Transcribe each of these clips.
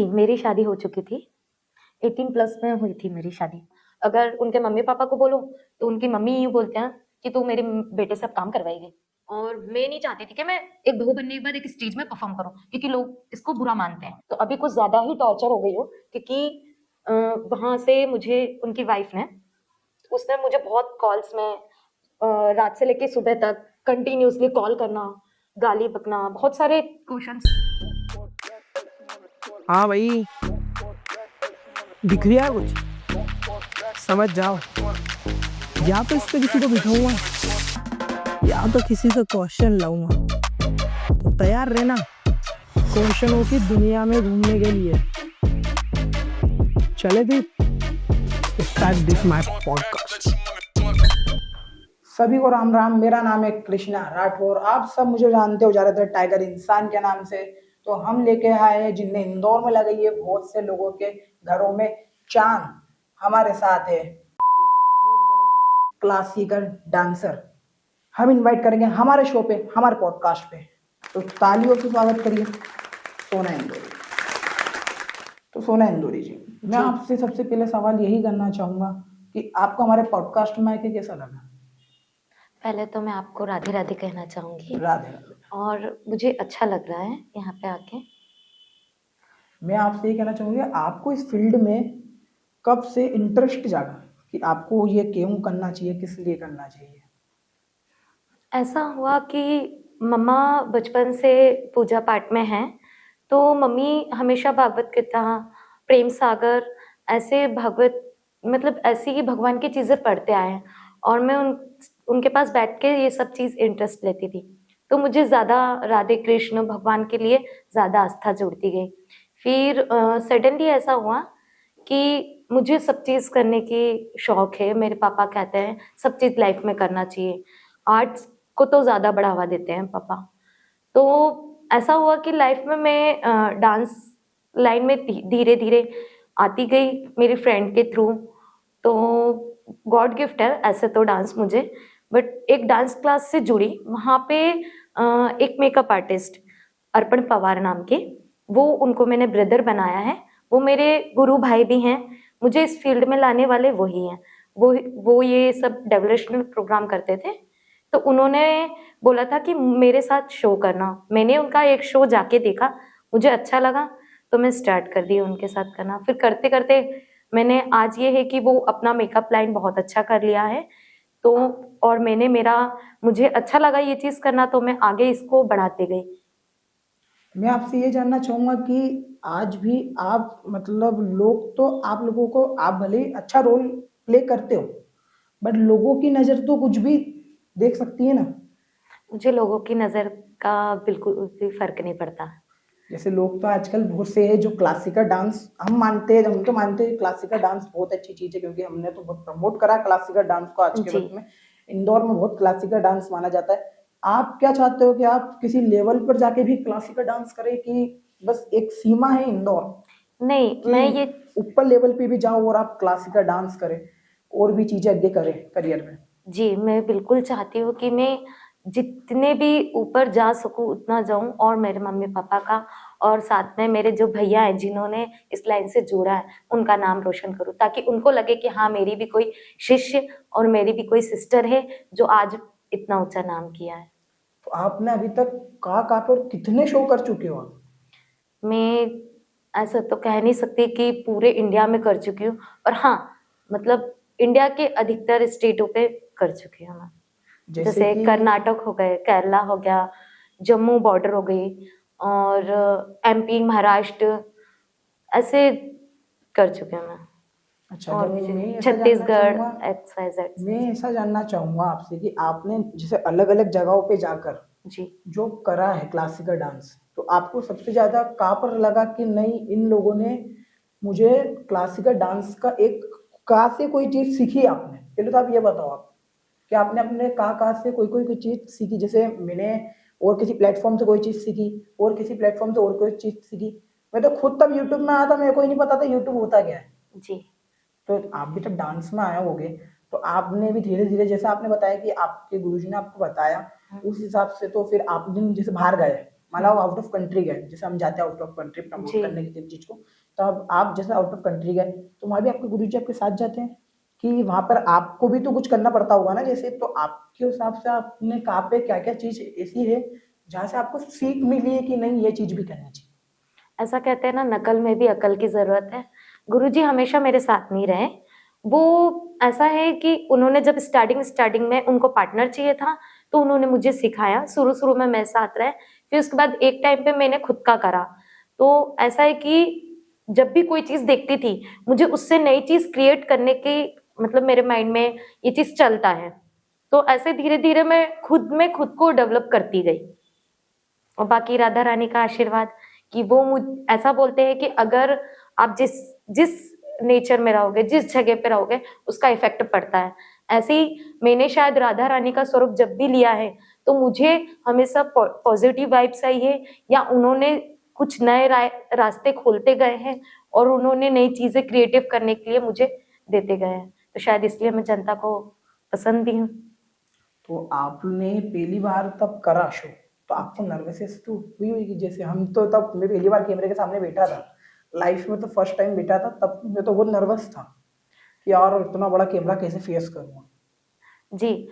मेरी शादी हो चुकी थी। 18 प्लस में हुई थी मेरी शादी। अगर उनके मम्मी-पापा को बोलो, तो उनकी मम्मी यूँ बोलते हैं कि तू मेरे बेटे से अब काम करवाएगी। और मैं नहीं चाहती थी कि मैं एक बहू बनने के बाद एक स्टेज में परफ़ॉर्म करूँ, क्योंकि लोग इसको बुरा मानते हैं। तो अभी कुछ ज़्यादा ही टॉर्चर हो गई हूँ, क्योंकि वहाँ से मुझे उनकी वाइफ़ ने उसने मुझे बहुत कॉल्स में रात से लेके सुबह तक कंटिन्यूअसली कॉल करना, गाली बकना, बहुत सारे क्वेश्चंस। हाँ भाई, दिख रहा है कुछ? समझ जाओ, या तो इस पे किसी को बिठाऊंगा या तो किसी से क्वेश्चन लाऊंगा। तो तैयार रहना क्वेश्चनों की दुनिया में घूमने के लिए। चले भी स्टार्ट दिस माय पॉडकास्ट। सभी को राम राम। मेरा नाम है कृष्णा राठौर। आप सब मुझे जानते हो ज्यादातर टाइगर इंसान के नाम से। तो हम लेके आए हैं जिनने इंदौर में लगाई है बहुत से लोगों के घरों में चांद। हमारे साथ है एक बहुत बड़े क्लासिकल डांसर। हम इनवाइट करेंगे हमारे शो पे, हमारे पॉडकास्ट पे। तो तालियों से स्वागत करिए सोना इंदौरी। तो सोना इंदौरी जी, मैं आपसे सबसे पहले सवाल यही करना चाहूंगा कि आपको हमारे पॉडकास्ट में आके कैसा लगा? पहले तो मैं आपको राधे राधे कहना चाहूँगी राधे राधे। और मुझे अच्छा लग रहा है यहाँ पे आके। मैं आपसे ये कहना चाहूँगी, आपको इस फील्ड में कब से इंटरेस्ट जागा कि आपको ये क्यों करना चाहिए, किस लिए करना चाहिए? ऐसा हुआ कि मम्मा बचपन से पूजा पाठ में हैं, तो मम्मी हमेशा भागवत गीता, प्रेम सागर, ऐसे भागवत मतलब ऐसी ही भगवान की चीज़ें पढ़ते आए हैं और मैं उनके पास बैठ के ये सब चीज़ इंटरेस्ट लेती थी। तो मुझे ज़्यादा राधे कृष्ण भगवान के लिए ज़्यादा आस्था जुड़ती गई। फिर सडनली ऐसा हुआ कि मुझे सब चीज़ करने की शौक है। मेरे पापा कहते हैं सब चीज़ लाइफ में करना चाहिए। आर्ट्स को तो ज़्यादा बढ़ावा देते हैं पापा। तो ऐसा हुआ कि लाइफ में मैं डांस लाइन में धीरे धीरे आती गई मेरी फ्रेंड के थ्रू। तो गॉड गिफ्ट है ऐसे तो डांस मुझे, बट एक डांस क्लास से जुड़ी। वहाँ पे एक मेकअप आर्टिस्ट अर्पण पवार नाम के, वो उनको मैंने ब्रदर बनाया है। वो मेरे गुरु भाई भी हैं। मुझे इस फील्ड में लाने वाले वही हैं। वो ये सब डेवलपमेंट प्रोग्राम करते थे, तो उन्होंने बोला था कि मेरे साथ शो करना। मैंने उनका एक शो जाके देखा, मुझे अच्छा लगा, तो मैं स्टार्ट कर दी उनके साथ करना। फिर करते करते मैंने आज ये है कि वो अपना मेकअप लाइन बहुत अच्छा कर लिया है। तो और मुझे अच्छा लगा ये चीज़ करना, तो मैं आगे इसको बढ़ाते गई। मैं आपसे ये जानना चाहूँगा कि आज भी आप मतलब लोग तो आप लोगों को, आप भले ही अच्छा रोल प्ले करते हो, बट लोगों की नज़र तो कुछ भी देख सकती है ना। मुझे लोगों की नज़र का बिल्कुल भी फ़र्क नहीं पड़ता। जैसे लोग तो आजकल बहुत से हैं जो क्लासिकल डांस, हम तो मानते हैं क्लासिकल डांस बहुत अच्छी चीज़ है, क्योंकि हमने तो बहुत प्रमोट करा क्लासिकल डांस को आज के जी। वक्त में। इंदौर में बहुत क्लासिकल डांस माना जाता है। आप क्या चाहते हो कि आप किसी लेवल पर जाके भी क्लासिकल डांस करें, कि बस एक सीमा है इंदौर नहीं, मैं ये कि ऊपर लेवल पे भी जाओ और आप क्लासिकल डांस करें और भी चीज़ें आगे करें करियर में? जी, मैं बिल्कुल चाहती हूँ कि मैं जितने भी ऊपर जा सकूँ उतना जाऊँ, और मेरे मम्मी-पापा का और साथ में मेरे जो भैया हैं जिन्होंने इस लाइन से जोड़ा है, उनका नाम रोशन करूँ, ताकि उनको लगे कि हाँ, मेरी भी कोई शिष्य और मेरी भी कोई सिस्टर है जो आज इतना ऊँचा नाम किया है। तो आपने अभी तक कहाँ-कहाँ पे और कितने शो कर चुके हो आप? मैं ऐसा तो कह नहीं सकती कि पूरे इंडिया में कर चुकी हूँ, और हाँ, मतलब इंडिया के अधिकतर स्टेटों पे कर चुकी हूँ मैं। जैसे जैसे कि कर्नाटक हो गए, केरला हो गया, जम्मू बॉर्डर हो गई, और एमपी, महाराष्ट्र, ऐसे कर चुकी हूँ मैं। अच्छा, और तो भी मैं जगह ऐसा जानना छत्तीसगढ़, चाहूँगा, मैं XYZ। ऐसा जानना चाहूँगा आपसे कि आपने जैसे अलग-अलग जगहों पे जाकर जी। जो करा है क्लासिकल डांस, तो आपको सबसे ज़्यादा कहाँ पर लगा कि नहीं, इन लोगों ने मुझे क्लासिकल डांस का एक कहाँ से कोई चीज़ सीखी आपने? पहले तो आप ये बताओ आप कि आपने अपने कहाँ-कहाँ से कोई चीज़ सीखी? जैसे मैंने और किसी प्लेटफ़ॉर्म से कोई चीज़ सीखी और किसी प्लेटफ़ॉर्म से और कोई चीज़ सीखी। मैं तो खुद तब यूट्यूब में आया था, मेरे को ही नहीं पता था यूट्यूब होता क्या है। जी। तो आप भी जब डांस में आए होगे, तो आपने भी धीरे-धीरे, जैसा आपने बताया कि आपके गुरुजी ने आपको बताया, उस हिसाब से तो फिर आपने जैसे बाहर गए, मतलब आउट ऑफ कंट्री गए, जैसे हम जाते हैं आउट ऑफ कंट्री प्रमोट जी। करने की किसी चीज को, तो अब आप जैसे आउट ऑफ कंट्री गए तो वहाँ भी आपके गुरुजी आपके साथ जाते हैं कि वहाँ पर आपको भी तो कुछ करना पड़ता होगा ना, जैसे तो आपके हिसाब से आपने कहाँ पे क्या क्या चीज ऐसी है जहाँ से आपको सीख मिली है कि नहीं ये चीज भी करनी चाहिए? ऐसा कहते हैं ना, नकल में भी अकल की जरूरत है। गुरुजी हमेशा मेरे साथ नहीं रहे। वो ऐसा है कि उन्होंने जब स्टार्टिंग में उनको पार्टनर चाहिए था, तो उन्होंने मुझे सिखाया। शुरू में मेरे साथ रहे, फिर उसके बाद एक टाइम पे मैंने खुद का करा। तो ऐसा है कि जब भी कोई चीज देखती थी, मुझे उससे नई चीज क्रिएट करने की, मतलब मेरे माइंड में ये चीज चलता है। तो ऐसे धीरे धीरे मैं खुद को डेवलप करती गई। और बाकी राधा रानी का आशीर्वाद कि वो मुझ ऐसा बोलते हैं कि अगर आप जिस जिस नेचर में रहोगे, जिस जगह पे रहोगे, उसका इफेक्ट पड़ता है। ऐसे ही मैंने शायद राधा रानी का स्वरूप जब भी लिया है, तो मुझे हमेशा पॉजिटिव वाइब्स आई है, या उन्होंने कुछ नए रास्ते खोलते गए हैं और उन्होंने नई चीजें क्रिएटिव करने के लिए मुझे देते गए हैं। तो शायद इसलिए मैं जनता को पसंद भी हूँ। तो आपने पहली बार तब करा शो, तो आपको नर्वसनेस तो हुई होगी, जैसे हम तो तब मैं पहली बार कैमरे के सामने बैठा था, लाइफ में तो फर्स्ट टाइम बैठा था, तब मैं तो बहुत नर्वस था कि यार इतना बड़ा कैमरा कैसे फेस करूँगा। जी,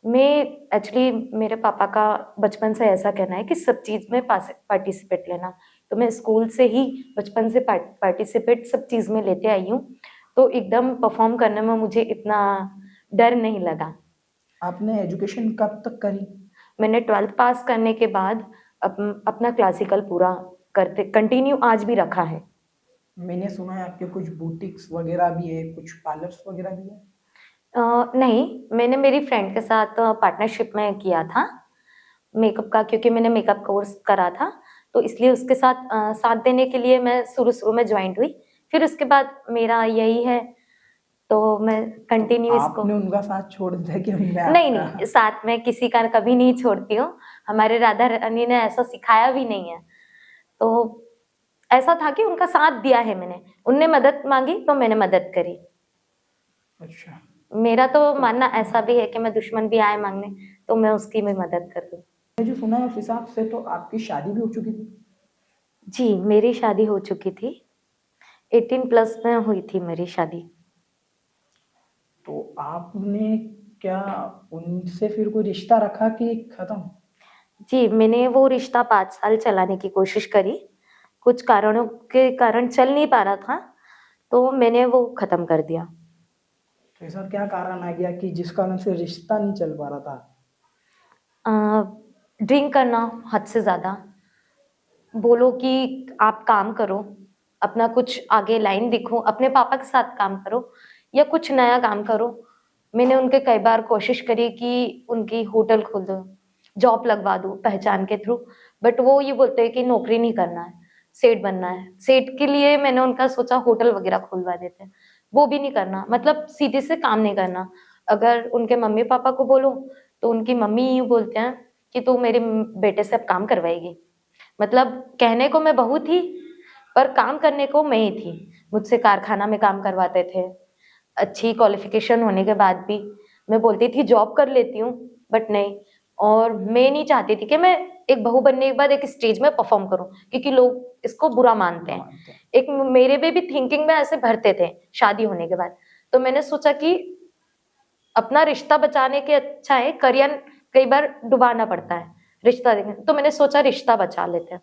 मैं एक्चुअली मेरे पापा का बचपन से ऐसा कहना है कि सब चीज़ में पार्टिसिपेट लेना। तो मैं स्कूल से ही बचपन से पार्टिसिपेट सब चीज़ में लेते आई हूँ। तो एकदम परफॉर्म करने में मुझे इतना डर नहीं लगा। आपने एजुकेशन कब तक करी? मैंने 12th पास करने के बाद अपना क्लासिकल पूरा करते कंटिन्यू आज भी रखा है। मैंने सुना है आपके कुछ बुटीक्स वगैरह भी है, कुछ पार्लर्स वगैरह भी है। नहीं, मैंने मेरी फ्रेंड के साथ पार्टनरशिप में किया था मेकअप का, क्योंकि मैंने मेकअप कोर्स करा था। तो इसलिए उसके साथ साथ देने के लिए मैं शुरू में ज्वाइन हुई। फिर उसके बाद मेरा यही है, तो मैं कंटिन्यू इसको। आपने उनका साथ छोड़ दिया कि मैं नहीं आपका? नहीं, साथ में किसी का कभी नहीं छोड़ती हूँ। हमारे राधा रानी ने ऐसा सिखाया भी नहीं है। तो ऐसा था कि उनका साथ दिया है मैंने, उनने मदद मांगी तो मैंने मदद करी। अच्छा, मेरा तो मानना ऐसा भी है कि मैं दुश्मन भी आए मांगने तो मैं उसकी भी मदद कर दूं। मैं जो सुना है उस हिसाब से तो आपकी शादी भी हो चुकी थी। जी, मेरी शादी हो चुकी थी। 18+ में हुई थी मेरी शादी। तो आपने क्या उनसे फिर कोई रिश्ता रखा कि खत्म? जी, मैंने वो रिश्ता 5 साल चलाने की कोशिश करी। कुछ कारणों के कारण चल नहीं पा रहा था, तो मैंने वो खत्म कर दिया। तो ऐसा क्या कारण आ गया कि जिस कारण से रिश्ता नहीं चल पा रहा था? ड्रिंक करना हद से ज़्यादा। बोलो कि आप काम करो, अपना कुछ आगे लाइन दिखो, अपने पापा के साथ काम करो या कुछ नया काम करो। मैंने उनके कई बार कोशिश करी कि उनकी होटल खोल दो, जॉब लगवा दूँ पहचान के थ्रू, बट वो ये बोलते हैं कि नौकरी नहीं करना है, सेठ बनना है। सेठ के लिए मैंने उनका सोचा होटल वगैरह खुलवा देते हैं, वो भी नहीं करना, मतलब सीधे से काम नहीं करना। अगर उनके मम्मी पापा को बोलो तो उनकी मम्मी यूँ बोलते हैं कि तू मेरे बेटे से अब काम करवाएगी। मतलब कहने को मैं बहू थी, पर काम करने को मैं ही थी। मुझसे कारखाना में काम करवाते थे। अच्छी क्वालिफिकेशन होने के बाद भी मैं बोलती थी जॉब कर लेती हूँ, बट नहीं। और मैं नहीं चाहती थी कि मैं एक बहू बनने के बाद एक स्टेज में परफॉर्म करूँ, क्योंकि लोग इसको बुरा मानते हैं। एक मेरे में भी थिंकिंग में ऐसे भरते थे शादी होने के बाद। तो मैंने सोचा कि अपना रिश्ता बचाने के अच्छा है, करियर कई बार डुबाना पड़ता है रिश्ता देखने। तो मैंने सोचा रिश्ता बचा लेते हैं।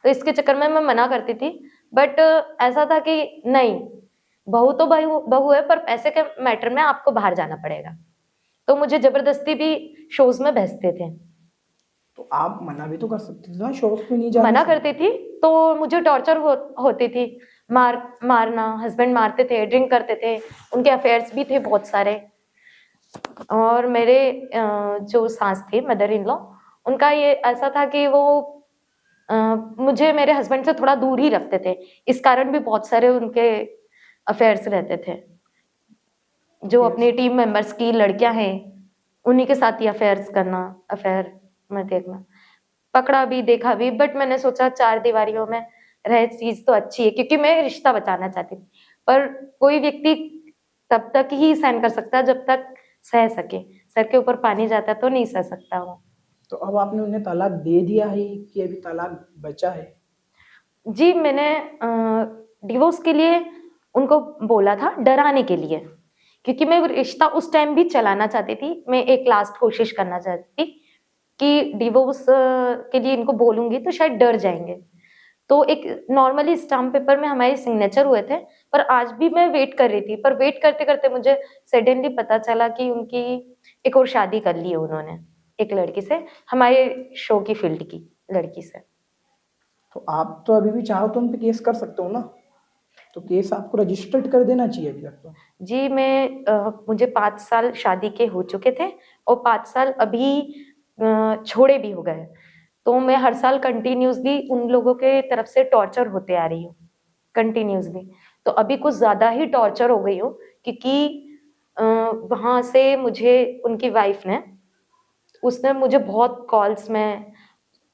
तो इसके चक्कर में मैं मना करती थी, बट ऐसा था कि नहीं, बहू तो बहू है, पर पैसे के मैटर में आपको बाहर जाना पड़ेगा। तो मुझे जबरदस्ती भी शोज में भेजते थे। तो आप मना भी तो कर सकते थे ना, शौक पे नहीं जाना। मना करती थी तो मुझे टॉर्चर होती थी, मारना, हस्बैंड मारते थे, ड्रिंक करते थे, उनके अफेयर्स भी थे बहुत सारे। और मेरे जो सास थे, मदर इन लॉ, उनका ये ऐसा था कि वो मुझे मेरे हस्बैंड से थोड़ा दूर ही रखते थे। इस कारण भी बहुत सारे उनके अफेयर्स रहते थे। जो अपनी टीम मेंबर्स की लड़कियां हैं उन्हीं के साथ ही अफेयर्स करना, अफेयर में देखना। पकड़ा भी, देखा भी, बट मैंने सोचा 4 दीवारियों में रह चीज तो अच्छी है, क्योंकि मैं रिश्ता बचाना चाहती थी। पर कोई व्यक्ति तब तक ही सहन कर सकता है जब तक सह सके। सर के ऊपर पानी जाता तो नहीं सह सकता वो। तो अब आपने उन्हें तलाक दे दिया है कि अभी तलाक बचा है? जी, मैंने डिवोर्स के लिए उनको बोला था, डराने के लिए, क्योंकि मैं रिश्ता उस टाइम भी चलाना चाहती थी। मैं एक लास्ट कोशिश करना चाहती थी कि डिवोर्स के लिए इनको बोलूँगी तो शायद डर जाएँगे। तो एक नॉर्मली स्टाम्प पेपर में हमारे सिग्नेचर हुए थे, पर आज भी मैं वेट कर रही थी। पर वेट करते-करते मुझे सडनली पता चला कि उनकी एक और शादी कर ली है उन्होंने, एक लड़की से, हमारे शो की फील्ड की लड़की से। तो आप तो अभी भी चाहो तो उन पे केस कर सकते हो ना? तो केस आपको रजिस्टर्ड कर देना चाहिए अभी तक तो। जी, मुझे 5 साल शादी के हो चुके थे और 5 साल अभी छोड़े भी हो गए। तो मैं हर साल कंटिन्यूअसली उन लोगों के तरफ से टॉर्चर होते आ रही हूँ, कंटिन्यूअसली। तो अभी कुछ ज़्यादा ही टॉर्चर हो गई हूँ, क्योंकि वहाँ से मुझे उनकी वाइफ़ ने, उसने मुझे बहुत कॉल्स में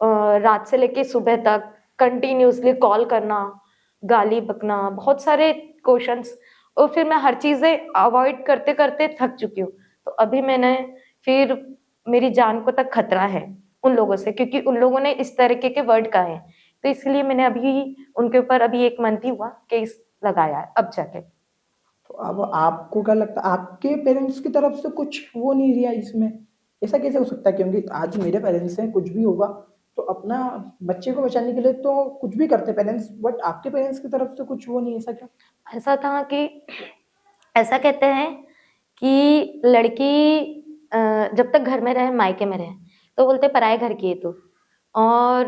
रात से लेके सुबह तक कंटिन्यूअसली कॉल करना, गाली बकना, बहुत सारे क्वेश्चंस, और फिर मैं हर चीज़ें अवॉइड करते-करते थक चुकी हूँ। तो अभी मैंने फिर, मेरी जान को तक खतरा है उन लोगों से, क्योंकि उन लोगों ने इस तरीके के वर्ड कहे हैं। तो इसलिए मैंने अभी उनके ऊपर अभी 1 मंथ ही हुआ केस लगाया है, अब जाके। तो अब आपको क्या लगता है आपके पेरेंट्स की तरफ से कुछ वो नहीं रिया इसमें? ऐसा कैसे हो सकता है? क्योंकि आज मेरे पेरेंट्स हैं, कुछ भी होगा तो अपना बच्चे को बचाने के लिए तो कुछ भी करते पेरेंट्स, बट आपके पेरेंट्स की तरफ से कुछ वो नहीं, ऐसा क्या? ऐसा था कि ऐसा कहते हैं कि लड़की जब तक घर में रहे, मायके में रहे, तो बोलते पराए घर की है तू, और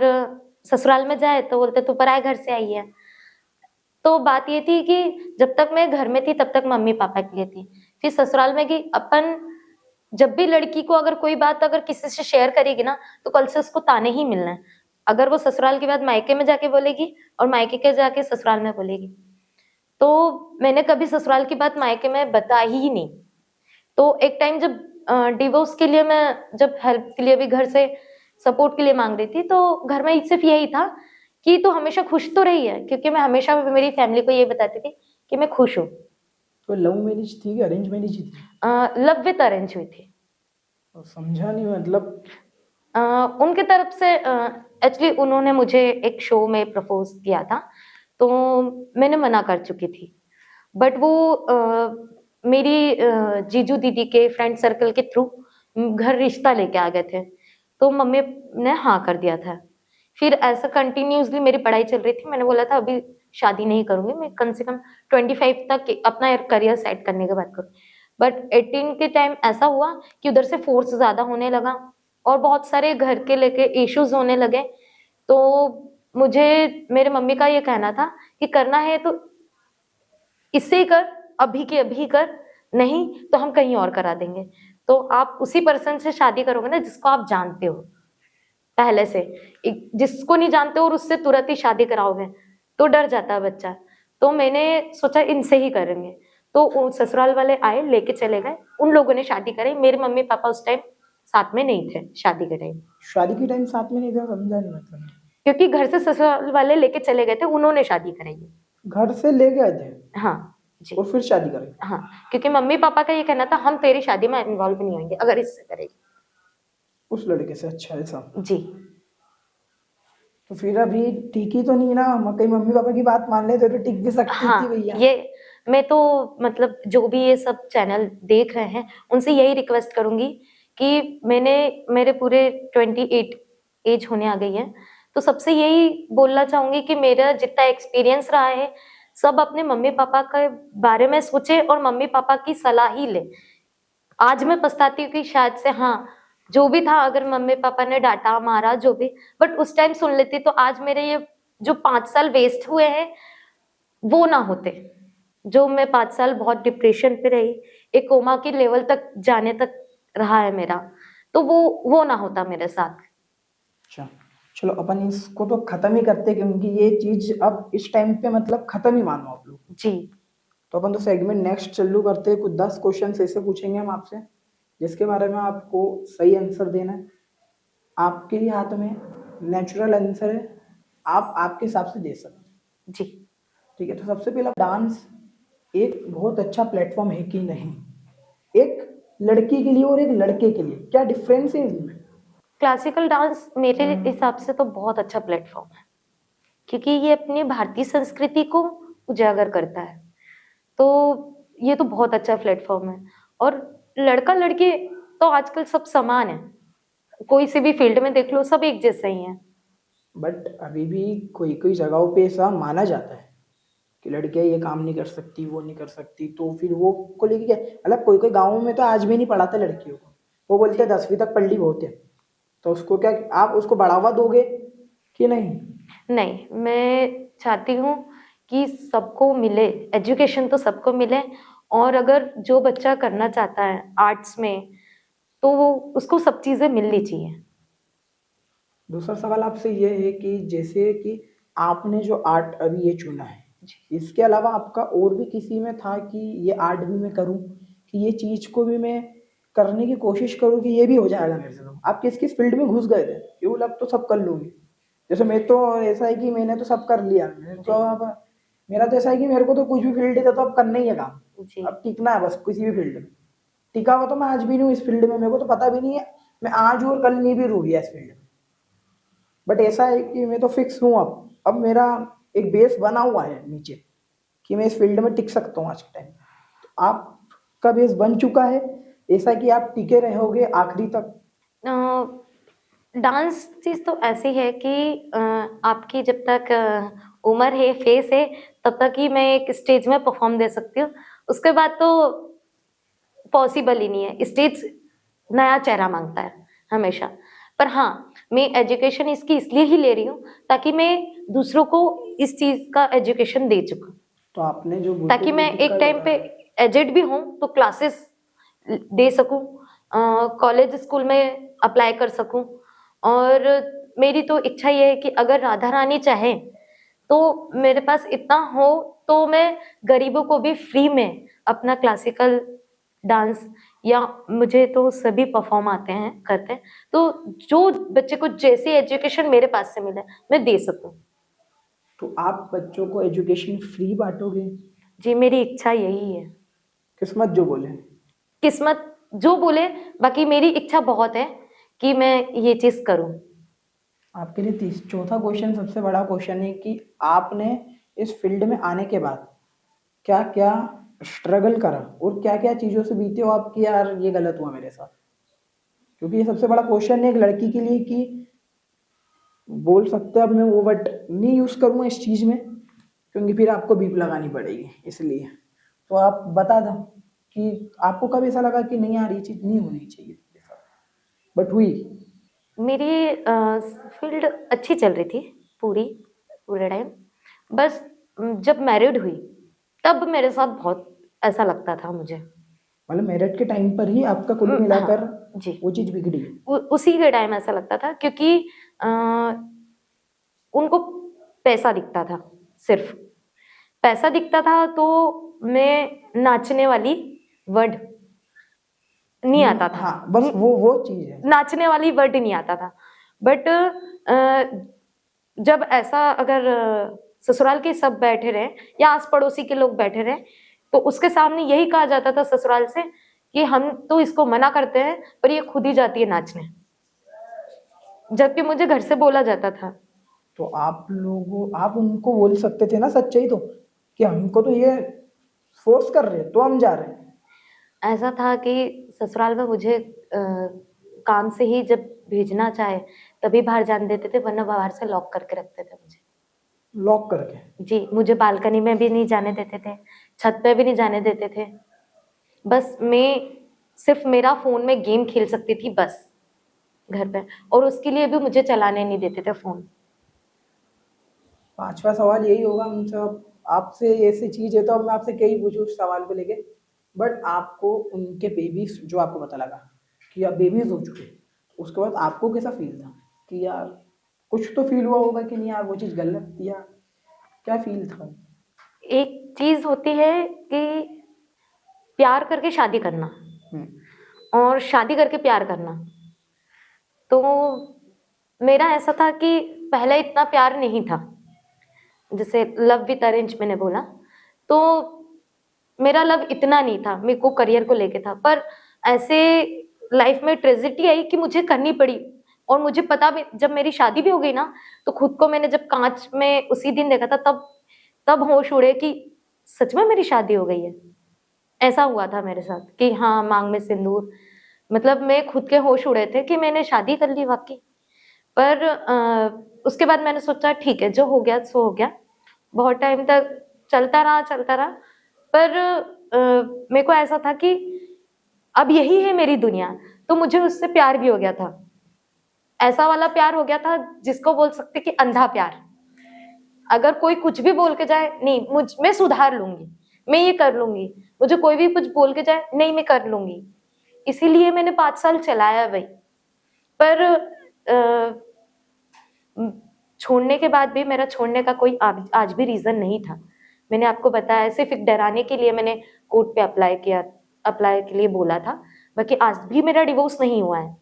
ससुराल में जाए तो बोलते तू पराए घर से आई है। तो बात ये थी कि जब तक मैं घर में थी तब तक मम्मी पापा के लिए थी। फिर ससुराल में गई, अपन जब भी लड़की को अगर कोई बात अगर किसी से शेयर करेगी ना, तो कल से उसको ताने ही मिलना है। अगर वो ससुराल की बात मायके में जाके बोलेगी और मायके के जाके ससुराल में बोलेगी। तो मैंने कभी ससुराल की बात मायके में बताई ही नहीं। तो एक टाइम जब डिवोर्स के लिए मैं जब हेल्प के लिए भी घर से सपोर्ट के लिए मांग रही थी, तो घर में सिर्फ यही था कि तू हमेशा खुश तो रही है, क्योंकि मैं हमेशा मेरी फैमिली को ये बताती थी कि मैं खुश हूँ। तो लव मैरिज थी कि अरेंज मैरिज थी? लव विद अरेंज हुई थी। तो समझा नहीं मतलब। उनके तरफ से एक्चुअली उन्होंने मुझे एक शो में प्रपोज किया था, तो मैंने मना कर चुकी थी। बट वो मेरी जीजू दीदी के फ्रेंड सर्कल के थ्रू घर रिश्ता लेके आ गए थे, तो मम्मी ने हाँ कर दिया था। फिर ऐसा कंटिन्यूअसली मेरी पढ़ाई चल रही थी, मैंने बोला था अभी शादी नहीं करूँगी, मैं कम से कम 25 तक अपना करियर सेट करने के बाद करूँ। बट 18 के टाइम ऐसा हुआ कि उधर से फोर्स ज़्यादा होने लगा और बहुत सारे घर के लेके इश्यूज होने लगे। तो मुझे मेरे मम्मी का ये कहना था कि करना है तो इससे ही कर, अभी के अभी कर, नहीं तो हम कहीं और करा देंगे। तो आप उसी पर्सन से शादी करोगे ना जिसको आप जानते हो पहले से। जिसको नहीं जानते हो और उससे तुरंत ही शादी कराओगे तो डर जाता है बच्चा। तो मैंने सोचा इनसे ही करेंगे। तो ससुराल वाले आए, लेके चले गए, उन लोगों ने शादी कराई। मेरे मम्मी पापा उस टाइम साथ में नहीं थे शादी के टाइम। शादी के टाइम साथ में नहीं थे? समझा नहीं मतलब। क्योंकि घर से ससुराल वाले लेके चले गए थे, उन्होंने शादी कराई। घर से ले गए थे? हाँ जी। और फिर शादी कराई? हाँ, क्योंकि मम्मी पापा का ये कहना था हम तेरी शादी में इन्वॉल्व नहीं होंगे अगर इससे करेगी। उस लड़के से? अच्छा ऐसा। जी। तो फिर अभी ठीक ही तो नहीं ना? कहीं मम्मी पापा की बात मान लेते तो टिक भी सकती हाँ, थी भैया। ये मैं तो मतलब जो भी ये सब चैनल देख रहे हैं उनसे यही रिक्वेस्ट करूंगी कि मेरे पूरे 28 एज होने आ गई है, तो सबसे यही बोलना चाहूंगी कि मेरा जितना एक्सपीरियंस रहा है सब अपने मम्मी पापा के बारे में सोचे और मम्मी पापा की सलाह ही ले। आज मैं पछताती हूँ कि शायद से हाँ जो भी था, अगर मम्मी पापा ने डांटा मारा जो भी, बट उस टाइम सुन लेती तो आज मेरे ये जो 5 साल वेस्ट हुए हैं वो ना होते। जो मैं 5 साल बहुत डिप्रेशन पे रही, एक कोमा की लेवल तक जाने तक रहा है मेरा, तो वो ना होता मेरे साथ। अच्छा चलो अपन इसको तो खत्म ही करते क्योंकि ये चीज अब इस टाइम पे मतलब खत्म ही मानो आप लोग। जी। तो अपन तो सेगमेंट नेक्स्ट चालू करते हैं। कुछ 10 क्वेश्चन ऐसे पूछेंगे हम आपसे जिसके बारे में आपको सही आंसर देना है। आपके ही हाथ में नेचुरल आंसर है, आप आपके हिसाब से दे सकते हैं। जी। ठीक है, तो सबसे पहला डांस एक बहुत अच्छा प्लेटफॉर्म है कि नहीं? एक लड़की के लिए और एक लड़के के लिए क्या डिफरेंस है इनमें? क्लासिकल डांस मेरे हम्म। हिसाब से तो बहुत अच्छा प्लेटफॉर्म है, क्योंकि ये अपनी भारतीय संस्कृति को उजागर करता है। तो ये तो बहुत अच्छा प्लेटफॉर्म है। और लड़का लड़की तो आजकल सब समान है, कोई से भी फील्ड में देख लो, सब एक जैसे ही हैं। बट अभी भी कोई कोई जगहों पे ऐसा माना जाता है कि लड़कियां ये काम नहीं कर सकती, वो नहीं कर सकती, तो फिर वो को लेके क्या, मतलब कोई कोई गाँव में तो आज भी नहीं पढ़ाते लड़कियों को, वो बोलते हैं 10वीं तक पढ़ ली बहुत है। तो उसको क्या, आप उसको बढ़ावा दोगे कि नहीं? नहीं, मैं चाहती हूँ कि सबको मिले, एजुकेशन तो सबको मिले। और अगर जो बच्चा करना चाहता है आर्ट्स में, तो वो उसको सब चीज़ें मिलनी चाहिए। दूसरा सवाल आपसे ये है कि जैसे कि आपने जो आर्ट अभी ये चुना है, इसके अलावा आपका और भी किसी में था कि ये आर्ट भी मैं करूं, कि ये चीज को भी मैं करने की कोशिश करूं कि ये भी हो जाएगा मेरे से? तो आप किस किस फील्ड में घुस गए थे कि वो अब तो सब कर लूंगी? जैसे मैं तो ऐसा है कि मैंने तो सब कर लिया, तो अब मेरा तो ऐसा है कि मेरे को तो कुछ भी फील्ड है तो अब करना ही है काम, जी अब टिकना है बस किसी भी फील्ड में। टिका हुआ तो मैं आज भी नहीं हूँ इस फील्ड में, मेरे को तो पता भी नहीं है मैं आज और कल नहीं भी रूंगी इस फील्ड में। बट ऐसा है कि मैं तो फिक्स हूँ, अब मेरा एक बेस बना हुआ है नीचे कि मैं इस फील्ड में टिक सकता हूँ आज के टाइम। तो आपका बेस बन चुका है ऐसा कि आप टिके रहोगे आखिरी तक? डांस चीज़ तो ऐसी है कि आपकी जब तक उम्र है, फेस है, तब तक ही मैं एक स्टेज में परफॉर्म दे सकती हूँ। उसके बाद तो पॉसिबल ही नहीं है। स्टेज नया चेहरा मांगता है हमेशा। पर हाँ, मैं एजुकेशन इसकी इसलिए ही ले रही हूँ ताकि मैं दूसरों को इस चीज़ का एजुकेशन दे चुकूँ, तो आपने जो ताकि मैं एक टाइम पे एजेड भी हूँ तो क्लासेस दे सकूँ, कॉलेज स्कूल में अप्लाई कर सकूँ। और मेरी तो इच्छा ये है कि अगर राधा रानी चाहे तो मेरे पास इतना हो तो मैं गरीबों को भी फ्री में अपना क्लासिकल डांस, या मुझे तो सभी परफॉर्म आते हैं, करते हैं, तो जो बच्चे को जैसी एजुकेशन मेरे पास से मिले मैं दे सकूं। तो आप बच्चों को एजुकेशन फ्री बांटोगे? जी, मेरी इच्छा यही है। किस्मत जो बोले। किस्मत जो बोले, बाकी मेरी इच्छा बहुत है कि मैं ये चीज़ करूं। आपके लिए चौथा क्वेश्चन सबसे बड़ा क्वेश्चन है कि आपने इस फील्ड में आने के बाद क्या क्या स्ट्रगल करा और क्या क्या चीज़ों से बीते हो आप कि यार ये गलत हुआ मेरे साथ? क्योंकि ये सबसे बड़ा क्वेश्चन है एक लड़की के लिए कि बोल सकते हैं अब मैं वो वर्ड नहीं यूज़ करूँगा इस चीज़ में क्योंकि फिर आपको बीप लगानी पड़ेगी, इसलिए तो आप बता दो कि आपको कब ऐसा लगा कि नहीं यार ये चीज़ नहीं होनी चाहिए बट हुई? मेरी फील्ड अच्छी चल रही थी पूरे टाइम। बस जब मैरिड हुई तब मेरे साथ बहुत ऐसा लगता था मुझे। मतलब मेरिट के टाइम पर ही आपका कुल मिलाकर हाँ जी, वो चीज़ बिगड़ी? उसी के टाइम ऐसा लगता था क्योंकि उनको पैसा दिखता था, सिर्फ पैसा दिखता था। तो मैं नाचने वाली वर्ड नहीं आता था। हाँ बस वो चीज़ है, नाचने वाली वर्ड नहीं आता था। बट जब ऐसा अगर ससुराल के सब बैठे रहे या आस पड़ोसी के लोग बैठे रहे तो उसके सामने यही कहा जाता था ससुराल से कि हम तो इसको मना करते हैं पर ये खुद ही जाती है नाचने, जबकि मुझे घर से बोला जाता था। तो आप उनको बोल सकते थे ना सच्चाई तो कि हमको तो ये फोर्स कर रहे हैं तो हम जा रहे हैं। ऐसा था कि ससुराल में मुझे काम से ही जब भेजना चाहे तभी बाहर जाने देते थे, वरना बाहर से लॉक करके रखते थे मुझे। लॉक करके? जी, मुझे बालकनी में भी नहीं जाने देते थे, छत पे भी नहीं जाने देते थे। बस मैं सिर्फ मेरा फ़ोन में गेम खेल सकती थी बस घर पे, और उसके लिए भी मुझे चलाने नहीं देते थे फ़ोन। पांचवा सवाल यही होगा मुझसे, अब आपसे ऐसी चीज़ है तो अब मैं आपसे क्या ही पूछूँ उस सवाल को लेके। बट आपको उनके बेबीज जो आपको पता लगा कि आप बेबीज हो चुके, उसके बाद आपको कैसा फील था कि यार कुछ तो फील हुआ होगा कि नहीं यार वो चीज़ गलत थी, या क्या फील था? एक चीज़ होती है कि प्यार करके शादी करना और शादी करके प्यार करना। तो मेरा ऐसा था कि पहले इतना प्यार नहीं था, जैसे लव विद अरेंज मैंने बोला, तो मेरा लव इतना नहीं था, मेरे को करियर को लेके था। पर ऐसे लाइफ में ट्रेजेडी आई कि मुझे करनी पड़ी और मुझे पता भी, जब मेरी शादी भी हो गई ना, तो खुद को मैंने जब कांच में उसी दिन देखा था, तब होश उड़े कि सच में मेरी शादी हो गई है। ऐसा हुआ था मेरे साथ कि हाँ, मांग में सिंदूर, मतलब मैं खुद के होश उड़े थे कि मैंने शादी कर ली वाकई। पर उसके बाद मैंने सोचा ठीक है, जो हो गया सो हो गया। बहुत टाइम तक चलता रहा। पर मेरे को ऐसा था कि अब यही है मेरी दुनिया, तो मुझे उससे प्यार भी हो गया था। ऐसा वाला प्यार हो गया था जिसको बोल सकते कि अंधा प्यार। अगर कोई कुछ भी बोल के जाए, नहीं, मैं सुधार लूंगी, मैं ये कर लूंगी, मुझे कोई भी कुछ बोल के जाए, नहीं, मैं कर लूंगी। इसीलिए मैंने 5 साल चलाया भाई। पर छोड़ने के बाद भी मेरा छोड़ने का कोई आज भी रीजन नहीं था। मैंने आपको बताया, सिर्फ एक डराने के लिए मैंने कोर्ट पे अप्लाई के लिए बोला था, बाकी आज भी मेरा डिवोर्स नहीं हुआ है।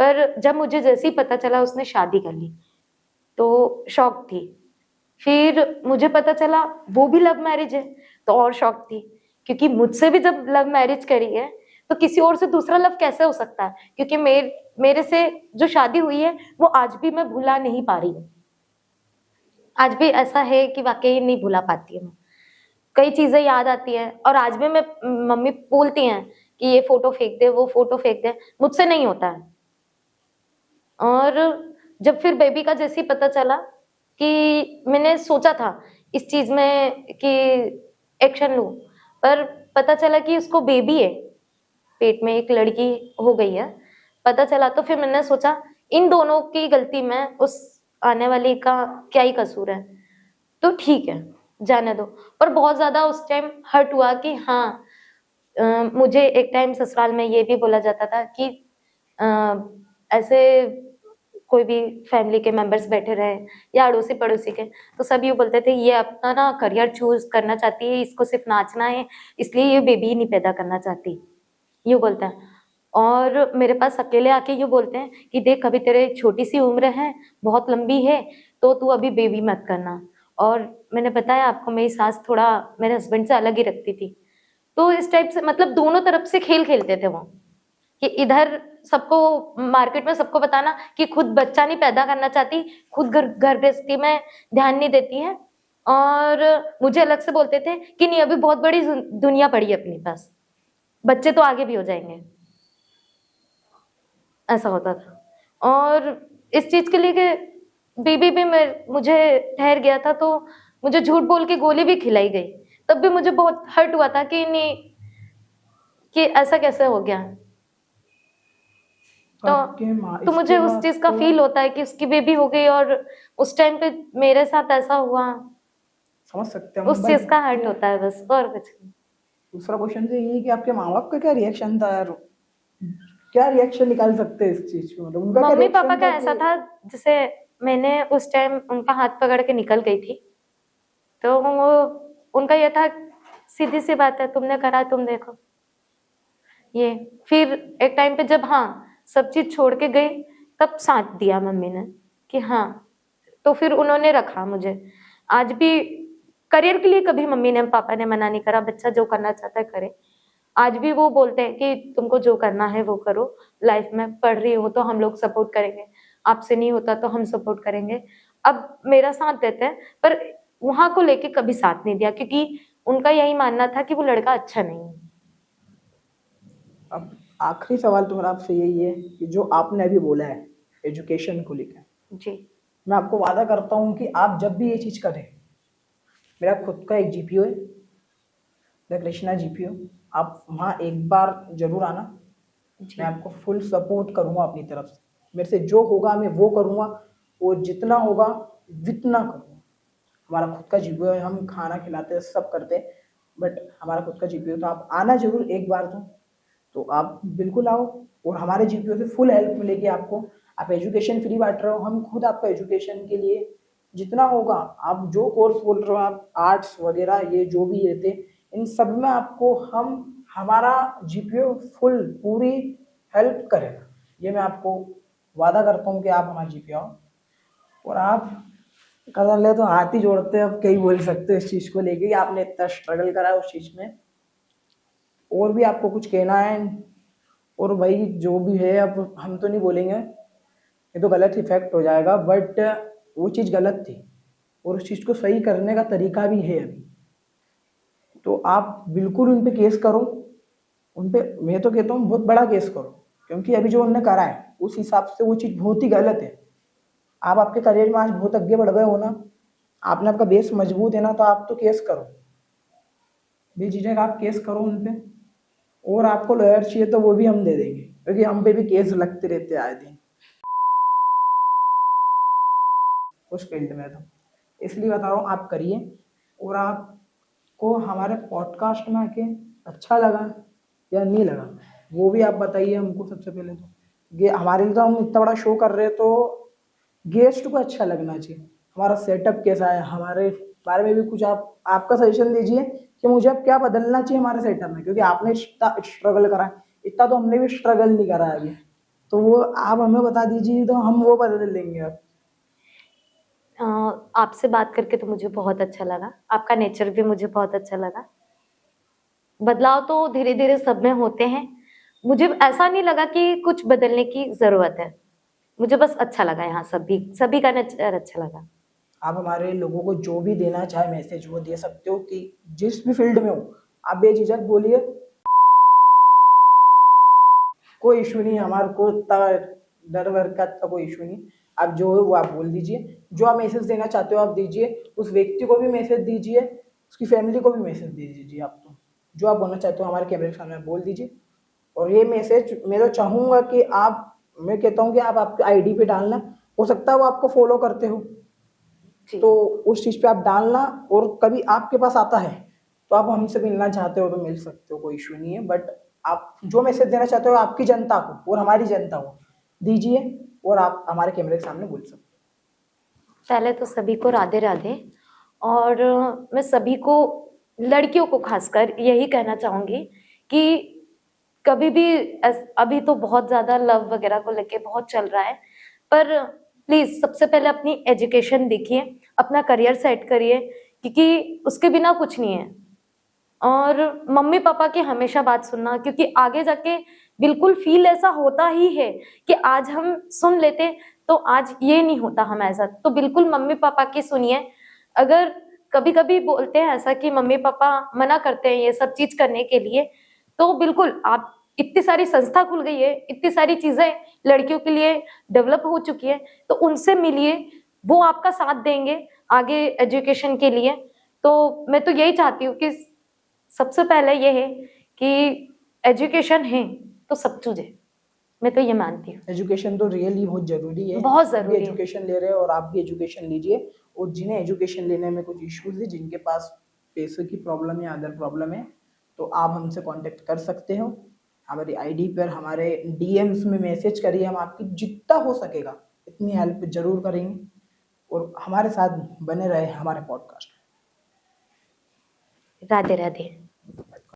पर जब मुझे जैसे ही पता चला उसने शादी कर ली, तो शॉक थी। फिर मुझे पता चला वो भी लव मैरिज है, तो और शॉक थी, क्योंकि मुझसे भी जब लव मैरिज करी है तो किसी और से दूसरा लव कैसे हो सकता है? क्योंकि मेरे से जो शादी हुई है वो आज भी मैं भुला नहीं पा रही हूँ। आज भी ऐसा है कि वाकई नहीं भुला पाती हूँ। कई चीजें याद आती है और आज भी मम्मी बोलती हैं कि ये फोटो फेंक दे, वो फोटो फेंक दे, मुझसे नहीं होता है। और जब फिर बेबी का जैसे ही पता चला, कि मैंने सोचा था इस चीज में कि एक्शन लूं, पर पता चला कि उसको बेबी है, पेट में एक लड़की हो गई है, पता चला, तो फिर मैंने सोचा इन दोनों की गलती में, उस आने वाली का क्या ही कसूर है, तो ठीक है जाने दो। पर बहुत ज्यादा उस टाइम हर्ट हुआ कि हाँ, मुझे एक टाइम ससुराल में ये भी बोला जाता था कि ऐसे कोई भी फैमिली के मेंबर्स बैठे रहे या अड़ोसी पड़ोसी के, तो सब ये बोलते थे ये अपना ना करियर चूज करना चाहती है, इसको सिर्फ नाचना है, इसलिए ये बेबी ही नहीं पैदा करना चाहती, यूँ बोलते हैं। और मेरे पास अकेले आके यूँ बोलते हैं कि देख, अभी तेरे छोटी सी उम्र है, बहुत लंबी है, तो तू अभी बेबी मत करना। और मैंने बताया आपको, मेरी सास थोड़ा मेरे हस्बैंड से अलग ही रखती थी। तो इस टाइप से, मतलब दोनों तरफ से खेल खेलते थे वो, कि इधर सबको, मार्केट में सबको बताना कि खुद बच्चा नहीं पैदा करना चाहती, खुद घर गृहस्थी में ध्यान नहीं देती है, और मुझे अलग से बोलते थे कि नहीं, अभी बहुत बड़ी दुनिया पड़ी है अपने पास, बच्चे तो आगे भी हो जाएंगे। ऐसा होता था। और इस चीज के लिए कि बेबी भी मुझे ठहर गया था, तो मुझे झूठ बोल के गोली भी खिलाई गई, तब भी मुझे बहुत हर्ट हुआ था कि नहीं, कि ऐसा कैसे हो गया। तो मुझे उस चीज का फील होता है कि उसकी बेबी हो गई और उस टाइम पे मेरे साथ ऐसा हुआ, समझ सकते हैं उस चीज का हर्ट होता है बस, और कुछ नहीं। दूसरा क्वेश्चन तो ये है कि आपके माँ बाप का क्या रिएक्शन था यार, क्या रिएक्शन निकाल सकते हैं इस चीज पे, मतलब उनका मम्मी क्या पापा का रिएक्शन ऐसा था, जैसे मैंने उस टाइम उनका हाथ पकड़ के निकल गई थी, तो वो उनका ये था, सीधी सी बात है, तुमने करा तुम देखो ये। फिर एक टाइम पे जब हाँ सब चीज छोड़ के गई, तब साथ दिया मम्मी ने कि हाँ, तो फिर उन्होंने रखा मुझे। आज भी करियर के लिए कभी मम्मी ने पापा ने मना नहीं करा, बच्चा जो करना चाहता है करे। आज भी वो बोलते हैं कि तुमको जो करना है वो करो, लाइफ में पढ़ रही हो तो हम लोग सपोर्ट करेंगे, आपसे नहीं होता तो हम सपोर्ट करेंगे। अब मेरा साथ देते हैं, पर वहां को लेके कभी साथ नहीं दिया, क्योंकि उनका यही मानना था कि वो लड़का अच्छा नहीं है। अब आखिरी सवाल तो मेरा आपसे यही है कि जो आपने अभी बोला है एजुकेशन को लेकर, जी, मैं आपको वादा करता हूँ कि आप जब भी ये चीज करें, मेरा खुद का एक जीपीओ है, द कृष्णा जीपीओ, आप वहाँ एक बार जरूर आना। मैं आपको फुल सपोर्ट करूँगा अपनी तरफ से, मेरे से जो होगा मैं वो करूँगा, और जितना होगा जितना करूँगा। हमारा खुद का जीपीओ है, हम खाना खिलाते हैं, सब करते हैं, बट हमारा खुद का जीपीओ, तो आप आना जरूर एक बार। तो आप बिल्कुल आओ, और हमारे जीपीओ से फुल हेल्प मिलेगी आपको। आप एजुकेशन फ्री बांट रहे हो, हम खुद आपका एजुकेशन के लिए जितना होगा, आप जो कोर्स बोल रहे हो, आप आर्ट्स वगैरह ये जो भी रहते, इन सब में आपको हमारा जीपीओ फुल पूरी हेल्प करेगा। ये मैं आपको वादा करता हूँ कि आप हमारे जीपीओ आओ, और आप कर ले तो हाथ ही जोड़ते हैं। अब कई बोल सकते हो इस चीज़ को लेके कि आपने इतना स्ट्रगल करा है उस चीज़ में। और भी आपको कुछ कहना है? और भाई जो भी है, अब हम तो नहीं बोलेंगे, ये तो गलत इफेक्ट हो जाएगा, बट वो चीज़ गलत थी और उस चीज़ को सही करने का तरीका भी है अभी। तो आप बिल्कुल उन पे केस करो, उन पे मैं तो कहता हूँ बहुत बड़ा केस करो, क्योंकि अभी जो उनने करा है उस हिसाब से वो चीज़ बहुत ही गलत है। आप आपके करियर में आज बहुत आगे बढ़ गए हो ना, आपने आपका बेस मजबूत है ना, तो आप तो केस करो, बेझिझक आप केस करो उन पे। और आपको लॉयर चाहिए तो वो भी हम दे देंगे, क्योंकि हम पे भी केस लगते रहते हैं आए दिन उस फील्ड में। तो इसलिए बता रहा हूँ आप करिए। और आपको हमारे पॉडकास्ट में आके अच्छा लगा या नहीं लगा वो भी आप बताइए हमको। सबसे पहले तो ये हमारे लिए तो हम इतना बड़ा शो कर रहे हैं, तो गेस्ट को अच्छा लगना चाहिए, हमारा सेटअप कैसा है, हमारे बारे में भी कुछ आप आपका सजेशन दीजिए कि मुझे अब क्या बदलना चाहिए हमारे सेटअप में, क्योंकि आपने इतना स्ट्रगल करा है, इतना तो हमने भी स्ट्रगल नहीं करा है अभी। तो वो आप हमें बता दीजिए तो हम वो बदल लेंगे अब। अ, आपसे बात करके तो मुझे बहुत अच्छा लगा, आपका नेचर भी मुझे बहुत अच्छा लगा। बदलाव तो धीरे धीरे सब में होते हैं, मुझे ऐसा नहीं लगा कि कुछ बदलने की जरूरत है, मुझे बस अच्छा लगा, यहाँ सभी का नेचर अच्छा लगा। आप हमारे लोगों को जो भी देना चाहे मैसेज वो दे सकते हो, कि जिस भी फील्ड में हो आप बेझिझक बोलिए, कोई इशू नहीं, हमारे को इतना डर वर का इतना कोई इशू नहीं। आप जो है वो आप बोल दीजिए, जो आप मैसेज देना चाहते हो आप दीजिए, उस व्यक्ति को भी मैसेज दीजिए, उसकी फैमिली को भी मैसेज दे दीजिए। आप तो जो आप बोलना चाहते हो हमारे कैमरे के सामने बोल दीजिए। और ये मैसेज मैं तो चाहूँगा कि आप, मैं कहता हूँ कि आप आपके आईडी पे डालना, हो सकता है वो आपको फॉलो करते हो जी। तो उस चीज़ पे आप डालना। और कभी आपके पास आता है तो आप हमसे मिलना चाहते हो तो मिल सकते हो, कोई इशू नहीं है। बट आप जो मैसेज देना चाहते हो आपकी जनता को और हमारी जनता को दीजिए, और आप हमारे कैमरे के सामने बोल सकते हो। पहले तो सभी को राधे राधे। और मैं सभी को, लड़कियों को खासकर यही कहना चाहूंगी कि कभी भी अभी तो बहुत ज्यादा लव वगैरह को लेके बहुत चल रहा है, पर प्लीज सबसे पहले अपनी एजुकेशन देखिए, अपना करियर सेट करिए, क्योंकि उसके बिना कुछ नहीं है। और मम्मी पापा की हमेशा बात सुनना, क्योंकि आगे जाके बिल्कुल फील ऐसा होता ही है कि आज हम सुन लेते तो आज ये नहीं होता हमारे साथ, तो बिल्कुल मम्मी पापा की सुनिए। अगर कभी कभी बोलते हैं ऐसा कि मम्मी पापा मना करते हैं ये सब चीज करने के लिए, तो बिल्कुल आप, इतनी सारी संस्था खुल गई है, इतनी सारी चीजें लड़कियों के लिए डेवलप हो चुकी है, तो उनसे मिलिए, वो आपका साथ देंगे आगे एजुकेशन के लिए। तो मैं तो यही चाहती हूँ कि सबसे पहले ये है कि एजुकेशन है तो सब कुछ है, मैं तो ये मानती हूँ। एजुकेशन तो रियली बहुत जरूरी है, बहुत हम भी जरूरी है। एजुकेशन ले रहे हैं और आप भी एजुकेशन लीजिए। और जिन्हें एजुकेशन लेने में कुछ इश्यूज है, जिनके पास पैसे की प्रॉब्लम या अदर प्रॉब्लम है, तो आप हमसे कांटेक्ट कर सकते हो। हमारी आईडी पर हमारे डीएम्स में मैसेज करिए, हम आपकी जितना हो सकेगा इतनी हेल्प जरूर करेंगे। और हमारे साथ बने रहे हमारे पॉडकास्ट। राधे राधे।